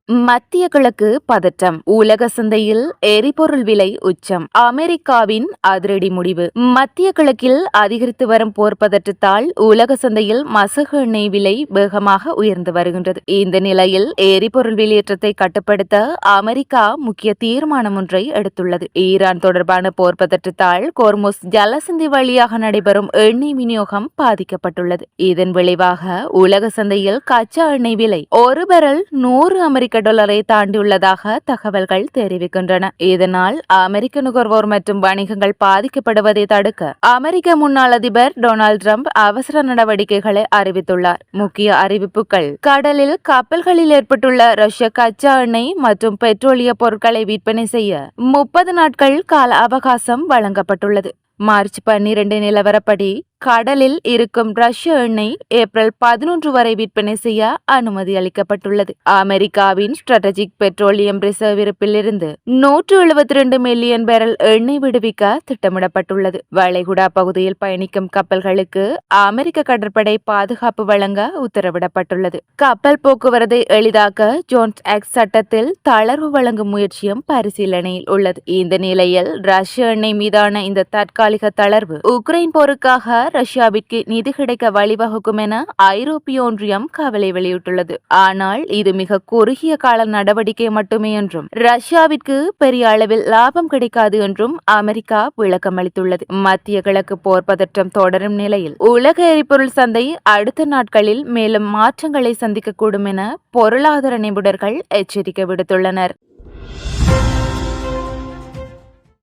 மத்திய கிழக்கு பதற்றம். உலக சந்தையில் எரிபொருள் விலை உச்சம். அமெரிக்காவின் அதிரடி முடிவு. மத்திய கிழக்கில் அதிகரித்து வரும் போர் பதற்றத்தால் உலக சந்தையில் மசகு எண்ணெய் விலை வேகமாக உயர்ந்து வருகின்றது. இந்த நிலையில் எரிபொருள் விலையேற்றத்தை கட்டுப்படுத்த அமெரிக்கா முக்கிய தீர்மானம் ஒன்றை எடுத்துள்ளது. ஈரான் தொடர்பான போர் பதற்றத்தால் கோர்முஸ் ஜலசந்தி வழியாக நடைபெறும் எண்ணெய் விநியோகம் பாதிக்கப்பட்டுள்ளது. இதன் விளைவாக உலக சந்தையில் கச்சா எண்ணெய் விலை ஒரு பேரல் $100 டாலரை தாண்டியுள்ளதாக தகவல்கள் தெரிவிக்கின்றன. இதனால் அமெரிக்க நுகர்வோர் மற்றும் வணிகங்கள் பாதிக்கப்படுவதை தடுக்க அமெரிக்க முன்னாள் அதிபர் டொனால்டு டிரம்ப் அவசர நடவடிக்கைகளை அறிவித்துள்ளார். முக்கிய அறிவிப்புகள்: கடலில் கப்பல்களில் ஏற்பட்டுள்ள ரஷ்ய கச்சா எண்ணெய் மற்றும் பெட்ரோலிய பொருட்களை விற்பனை செய்ய 30 நாட்கள் கால அவகாசம் வழங்கப்பட்டுள்ளது. மார்ச் 12 நிலவரப்படி கடலில் இருக்கும் ரஷ்ய எண்ணெய் ஏப்ரல் 11 வரை விற்பனை செய்ய அனுமதி அளிக்கப்பட்டுள்ளது. அமெரிக்காவின் ஸ்ட்ராட்டஜிக் பெட்ரோலியம் ரிசர்வ் இருப்பில் இருந்து 172 மில்லியன் பேரல் எண்ணெய் விடுவிக்க திட்டமிடப்பட்டுள்ளது. வளைகுடா பகுதியில் பயணிக்கும் கப்பல்களுக்கு அமெரிக்க கடற்படை பாதுகாப்பு வழங்க உத்தரவிடப்பட்டுள்ளது. கப்பல் போக்குவரத்தை எளிதாக்க ஜோன்ஸ் ஆக்ட் சட்டத்தில் தளர்வு வழங்கும் முயற்சியும் பரிசீலனையில் உள்ளது. இந்த நிலையில் ரஷ்ய எண்ணெய் மீதான இந்த தற்காலிக தளர்வு உக்ரைன் போருக்காக ரஷ்யாவிற்கு நிதி கிடைக்க வழிவகுக்கும் என ஐரோப்பிய ஒன்றியம் கவலை வெளியிட்டுள்ளது. ஆனால் இது மிக குறுகிய கால நடவடிக்கை மட்டுமே என்றும் ரஷ்யாவிற்கு பெரிய அளவில் லாபம் கிடைக்காது என்றும் அமெரிக்கா விளக்கம் அளித்துள்ளது. மத்திய கிழக்கு போர் பதற்றம் தொடரும் நிலையில் உலக எரிபொருள் சந்தை அடுத்த நாட்களில் மேலும் மாற்றங்களை சந்திக்கக்கூடும் என பொருளாதார நிபுணர்கள் எச்சரிக்கை விடுத்துள்ளனர்.